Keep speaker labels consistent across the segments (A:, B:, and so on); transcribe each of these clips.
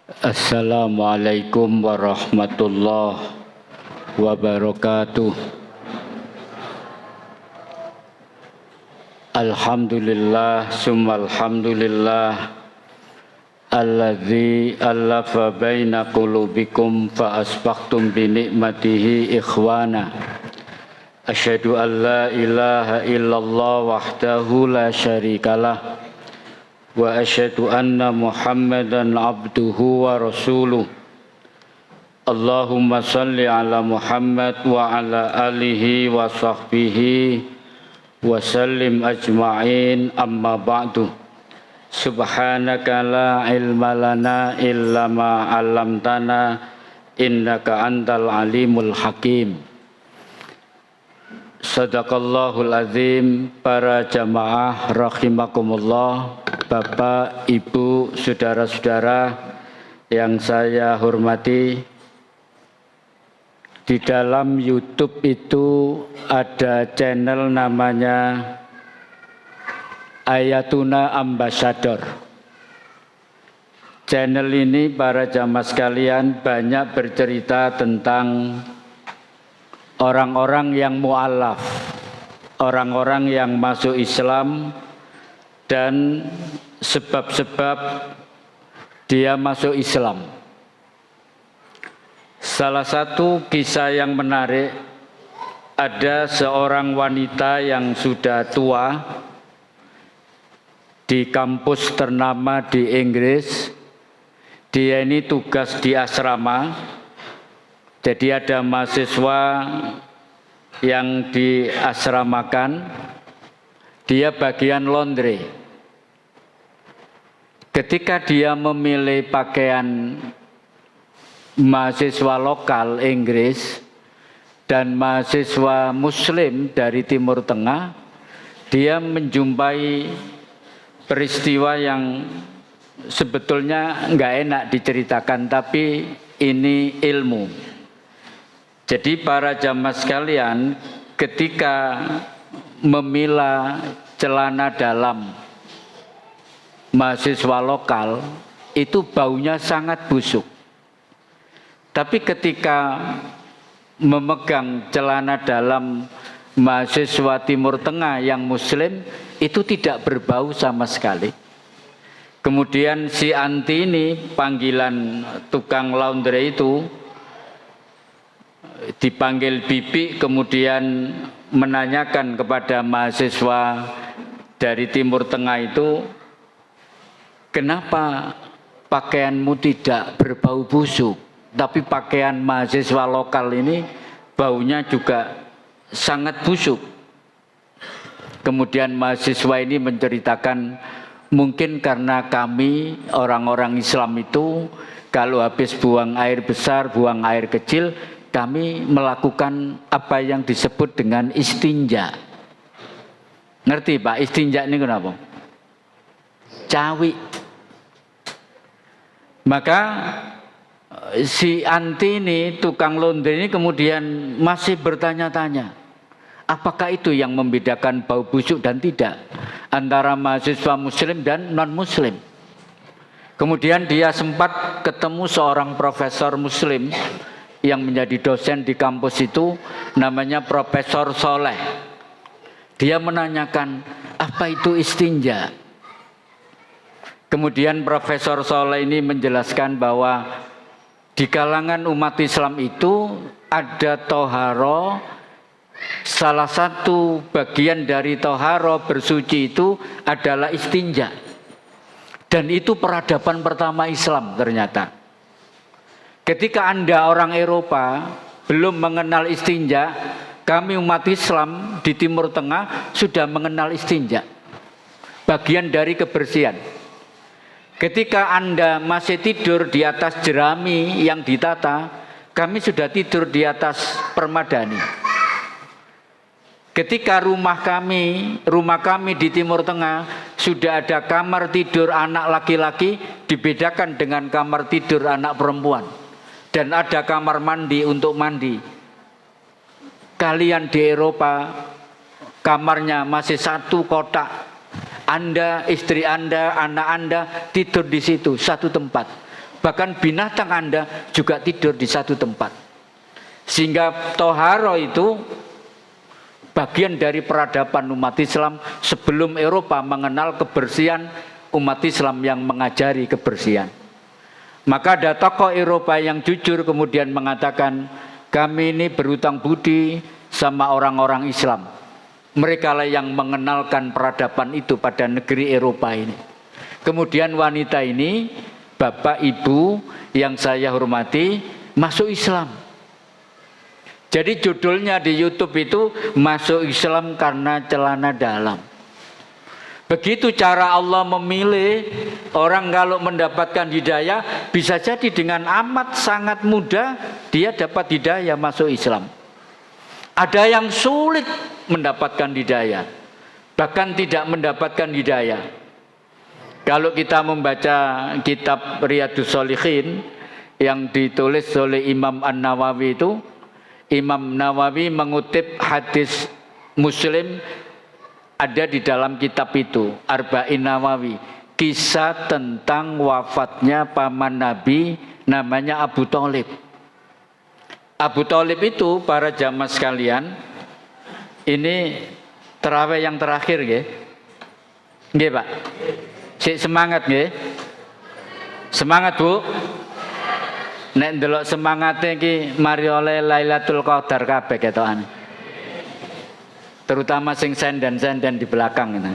A: Assalamualaikum warahmatullahi wabarakatuh. Alhamdulillah summa alhamdulillah alladzi allafa baina qulubikum fa asbahtum bi ni'matihi ikhwana. Asyhadu an la ilaha illallah wahdahu la syarikalah wa asyhadu anna Muhammadan abduhu wa rasuluh. Allahumma salli ala Muhammad wa ala alihi wa sahbihi wa sallim ajma'in, amma ba'du. Subhanaka la ilma lana illa ma 'allamtana innaka antal alimul hakim. Sadaqallahul azim. Para jamaah rahimakumullah, Bapak, Ibu, saudara-saudara yang saya hormati, di dalam YouTube itu ada channel namanya Ayatuna Ambassador. Channel ini para jamaah sekalian banyak bercerita tentang orang-orang yang mu'alaf, orang-orang yang masuk Islam dan sebab-sebab dia masuk Islam. Salah satu kisah yang menarik, ada seorang wanita yang sudah tua di kampus ternama di Inggris. Dia ini tugas di asrama. Jadi ada mahasiswa yang diasramakan, dia bagian laundry. Ketika dia memilih pakaian mahasiswa lokal Inggris dan mahasiswa Muslim dari Timur Tengah, dia menjumpai peristiwa yang sebetulnya nggak enak diceritakan, tapi ini ilmu. Jadi para jamaah sekalian, ketika memilah celana dalam mahasiswa lokal, itu baunya sangat busuk. Tapi ketika memegang celana dalam mahasiswa Timur Tengah yang Muslim, itu tidak berbau sama sekali. Kemudian si Anti ini, panggilan tukang laundry itu, dipanggil Bibi, kemudian menanyakan kepada mahasiswa dari Timur Tengah itu, kenapa pakaianmu tidak berbau busuk, tapi pakaian mahasiswa lokal ini baunya juga sangat busuk. Kemudian mahasiswa ini menceritakan, mungkin karena kami orang-orang Islam itu kalau habis buang air besar, buang air kecil, kami melakukan apa yang disebut dengan istinja. Ngerti Pak, istinja ini kenapa? Cawi. Maka si Anti ini, tukang laundry ini kemudian masih bertanya-tanya, apakah itu yang membedakan bau busuk dan tidak antara mahasiswa Muslim dan non-Muslim. Kemudian dia sempat ketemu seorang profesor Muslim yang menjadi dosen di kampus itu, namanya Profesor Soleh. Dia menanyakan, apa itu istinja? Kemudian Profesor Soleh ini menjelaskan bahwa di kalangan umat Islam itu ada toharo. Salah satu bagian dari toharo bersuci itu adalah istinja. Dan itu peradaban pertama Islam ternyata. Ketika Anda orang Eropa belum mengenal istinja, kami umat Islam di Timur Tengah sudah mengenal istinja. Bagian dari kebersihan. Ketika Anda masih tidur di atas jerami yang ditata, kami sudah tidur di atas permadani. Ketika rumah kami di Timur Tengah sudah ada kamar tidur anak laki-laki dibedakan dengan kamar tidur anak perempuan. Dan ada kamar mandi untuk mandi. Kalian di Eropa kamarnya masih satu kotak. Anda, istri Anda, anak Anda tidur di situ, satu tempat. Bahkan binatang Anda juga tidur di satu tempat. Sehingga toharo itu bagian dari peradaban umat Islam sebelum Eropa mengenal kebersihan, umat Islam yang mengajari kebersihan. Maka ada tokoh Eropa yang jujur kemudian mengatakan, kami ini berutang budi sama orang-orang Islam. Mereka lah yang mengenalkan peradaban itu pada negeri Eropa ini. Kemudian wanita ini, bapak ibu yang saya hormati, masuk Islam. Jadi judulnya di YouTube itu masuk Islam karena celana dalam. Begitu cara Allah memilih orang kalau mendapatkan hidayah, bisa jadi dengan amat sangat mudah dia dapat hidayah masuk Islam. Ada yang sulit mendapatkan hidayah, bahkan tidak mendapatkan hidayah. Kalau kita membaca kitab Riyadhus Shalihin yang ditulis oleh Imam An-Nawawi itu, Imam Nawawi mengutip hadis Muslim ada di dalam kitab itu, Arba'in Nawawi, kisah tentang wafatnya paman Nabi namanya Abu Thalib. Abu Thalib itu para jamaah sekalian, ini terawih yang terakhir ya. Nggih, Pak. Sik semangat nggih. Semangat, Bu. Nek ndelok semangate iki mari oleh Lailatul Qadar kabeh ketokane. Terutama sing senden-senden di belakang itu.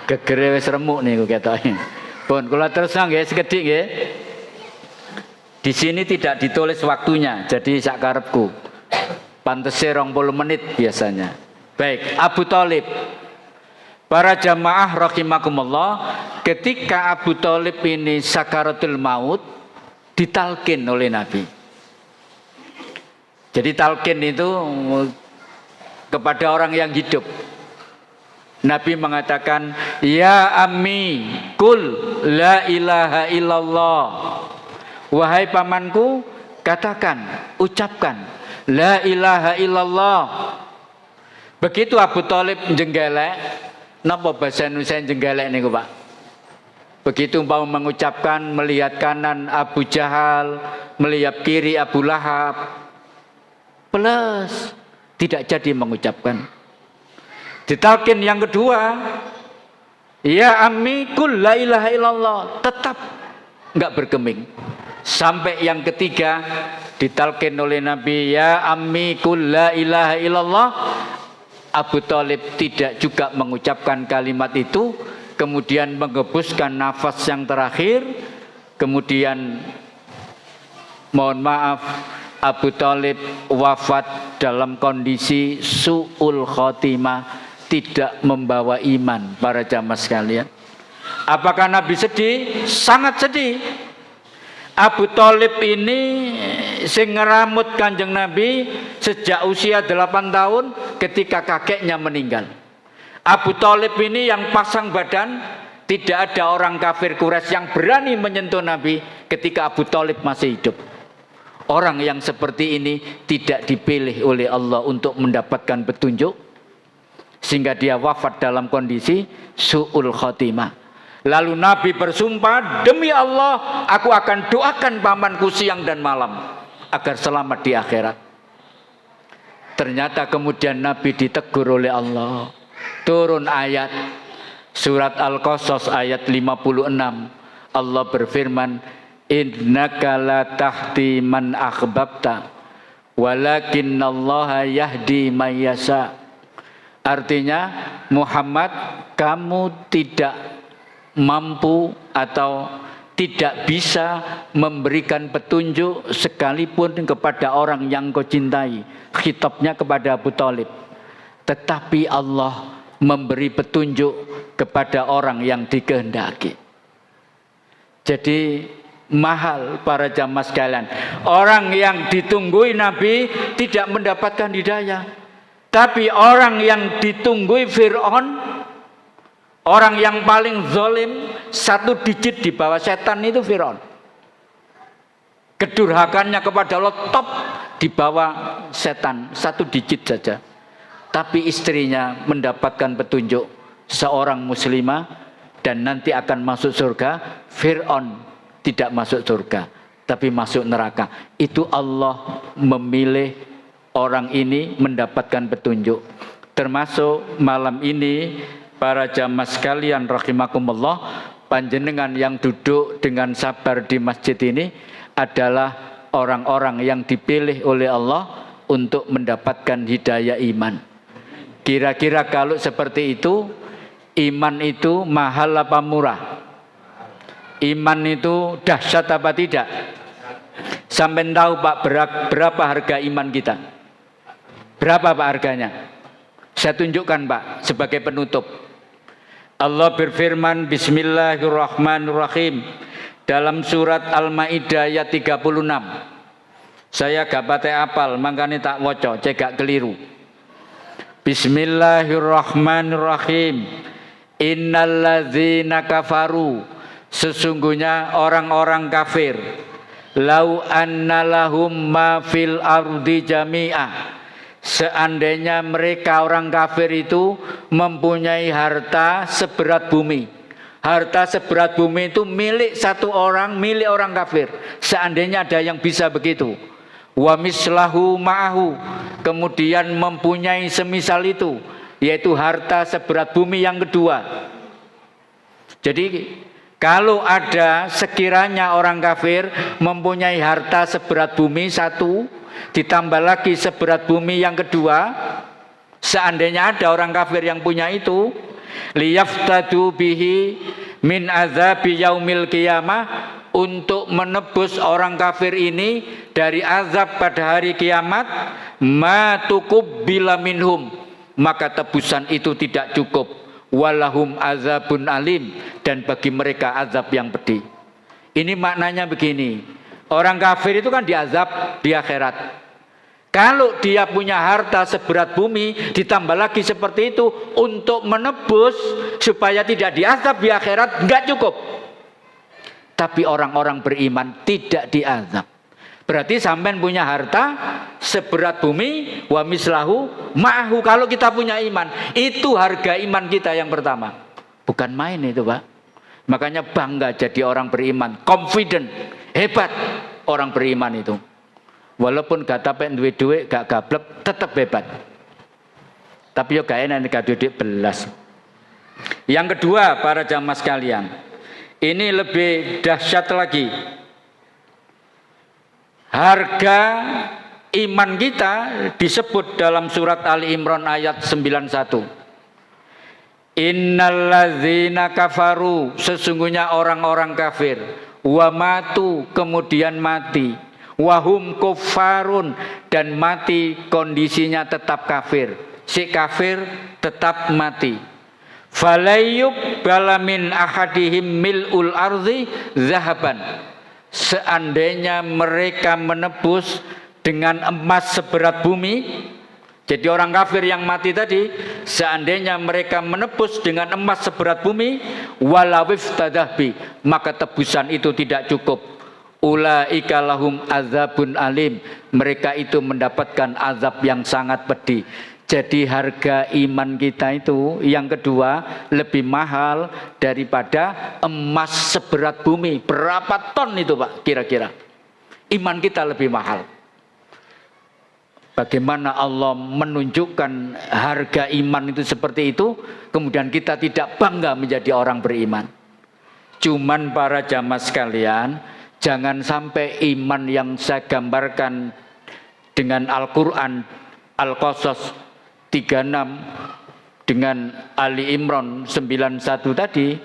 A: Gegere wis remuk niku ketoke. Pun kula terus nggih sekedhik nggih. Di sini tidak ditulis waktunya, jadi sak karepku. Pantese 20 menit biasanya. Baik, Abu Thalib. Para jamaah rahimakumullah, ketika Abu Thalib ini sakaratul maut, ditalkin oleh Nabi. Jadi talkin itu kepada orang yang hidup. Nabi mengatakan, ya ammi, kul la ilaha illallah. Wahai pamanku, katakan, ucapkan, la ilaha illallah. Begitu Abu Thalib jenggelek, napa bahasa Indonesia jenggelek niku, Pak? Begitu mau mengucapkan, melihat kanan Abu Jahal, melihat kiri Abu Lahab, plus tidak jadi mengucapkan. Ditalkin yang kedua, ya ammi kul la ilaha illallah, tetap enggak bergeming. Sampai yang ketiga ditalkin oleh Nabi, ya ammi kul la ilaha illallah. Abu Thalib tidak juga mengucapkan kalimat itu, kemudian menghembuskan nafas yang terakhir, kemudian mohon maaf Abu Thalib wafat dalam kondisi su'ul khotimah, tidak membawa iman. Para jamaah sekalian, apakah Nabi sedih? Sangat sedih. Abu Thalib ini sing ngeramut Kanjeng Nabi sejak usia 8 tahun ketika kakeknya meninggal. Abu Thalib ini yang pasang badan, tidak ada orang kafir Quraisy yang berani menyentuh Nabi ketika Abu Thalib masih hidup. Orang yang seperti ini tidak dipilih oleh Allah untuk mendapatkan petunjuk, sehingga dia wafat dalam kondisi su'ul khotimah. Lalu Nabi bersumpah, demi Allah aku akan doakan pamanku siang dan malam agar selamat di akhirat. Ternyata kemudian Nabi ditegur oleh Allah. Turun ayat surat Al-Qasas ayat 56. Allah berfirman, innaka la tahdi man akhbabta walakinnallaha yahdi man yasha. Artinya, Muhammad, kamu tidak mampu atau tidak bisa memberikan petunjuk sekalipun kepada orang yang kau cintai. Khitabnya kepada Abu Thalib. Tetapi Allah memberi petunjuk kepada orang yang dikehendaki. Jadi mahal para jamaah sekalian. Orang yang ditunggui Nabi tidak mendapatkan hidayah. Tapi orang yang ditunggui Fir'aun, orang yang paling zalim, satu digit di bawah setan itu Fir'aun. Kedurhakannya kepada Allah top di bawah setan, satu digit saja. Tapi istrinya mendapatkan petunjuk, seorang muslimah dan nanti akan masuk surga. Fir'aun tidak masuk surga, tapi masuk neraka. Itu Allah memilih orang ini mendapatkan petunjuk. Termasuk malam ini para jamaah sekalian rahimakumullah, panjenengan yang duduk dengan sabar di masjid ini adalah orang-orang yang dipilih oleh Allah untuk mendapatkan hidayah iman. Kira-kira kalau seperti itu, iman itu mahal apa murah? Iman itu dahsyat apa tidak? Sampai tahu Pak berapa harga iman kita? Berapa Pak harganya? Saya tunjukkan Pak sebagai penutup. Allah berfirman, Bismillahirrahmanirrahim, dalam surat Al-Maidah ayat 36. Saya gak pate apal, makanya tak woco, cegak keliru. Bismillahirrahmanirrahim. Innalladzina kafaru, sesungguhnya orang-orang kafir, lau anna lahum ma fil ardi jami'ah, seandainya mereka orang kafir itu mempunyai harta seberat bumi. Harta seberat bumi itu milik satu orang, milik orang kafir. Seandainya ada yang bisa begitu. Wa mislahu ma'ahu, kemudian mempunyai semisal itu, yaitu harta seberat bumi yang kedua. Jadi kalau ada sekiranya orang kafir mempunyai harta seberat bumi satu, ditambah lagi seberat bumi yang kedua, seandainya ada orang kafir yang punya itu, liyaftadu bihi min azabi yaumil qiyamah, untuk menebus orang kafir ini dari azab pada hari kiamat, ma tuqbila minhum, maka tebusan itu tidak cukup, walahum azabun alim, dan bagi mereka azab yang pedih. Ini maknanya begini, orang kafir itu kan diazab di akhirat. Kalau dia punya harta seberat bumi, ditambah lagi seperti itu untuk menebus supaya tidak diazab di akhirat, enggak cukup. Tapi orang-orang beriman tidak diazab. Berarti sampean punya harta seberat bumi, wa mislahu ma'ahu. Kalau kita punya iman, itu harga iman kita yang pertama. Bukan main itu Pak. Makanya bangga jadi orang beriman, confident, hebat orang beriman itu. Walaupun gak tapek duit-duit, gak gablek, tetap hebat. Tapi yo gak enak gak duit belas. Yang kedua para jamaah sekalian, ini lebih dahsyat lagi. Harga iman kita disebut dalam surat Ali Imran ayat 91. Innalladzina kafaru, sesungguhnya orang-orang kafir, wa matu, kemudian mati, wahum kuffarun, dan mati kondisinya tetap kafir. Si kafir tetap mati. Falayyub balamin ahadihim mil'ul arzi zahaban, seandainya mereka menebus dengan emas seberat bumi. Jadi orang kafir yang mati tadi, seandainya mereka menebus dengan emas seberat bumi, walawif tadahbi, maka tebusan itu tidak cukup. Ulaika lahum azabun alim, mereka itu mendapatkan azab yang sangat pedih. Jadi harga iman kita itu yang kedua lebih mahal daripada emas seberat bumi. Berapa ton itu Pak kira-kira? Iman kita lebih mahal. Bagaimana Allah menunjukkan harga iman itu seperti itu, kemudian kita tidak bangga menjadi orang beriman. Cuman para jamaah sekalian, jangan sampai iman yang saya gambarkan dengan Al-Quran, Al-Qasas 36 dengan Ali Imran 91 tadi,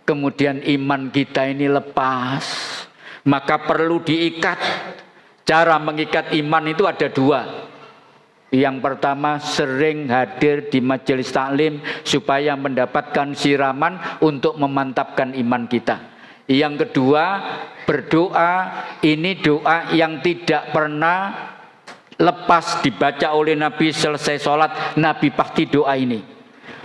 A: kemudian iman kita ini lepas. Maka perlu diikat. Cara mengikat iman itu ada dua. Yang pertama, sering hadir di majelis taklim supaya mendapatkan siraman untuk memantapkan iman kita. Yang kedua, berdoa. Ini doa yang tidak pernah lepas dibaca oleh Nabi. Selesai sholat, Nabi pasti doa ini.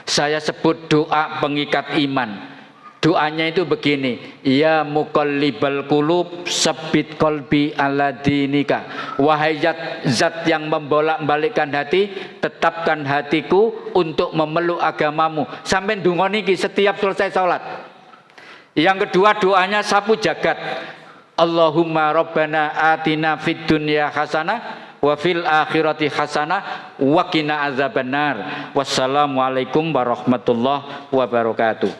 A: Saya sebut doa pengikat iman. Doanya itu begini, ya muqallibal qulub sabbit qalbi ala dinika. Wahai zat yang membolak-balikkan hati, tetapkan hatiku untuk memeluk agamamu. Sampai ndonga niki setiap selesai salat. Yang kedua doanya sapu jagat. Allahumma rabbana atina fid dunya hasanah wa fil akhirati hasanah wa qina azabannar. Wassalamualaikum warahmatullahi wabarakatuh.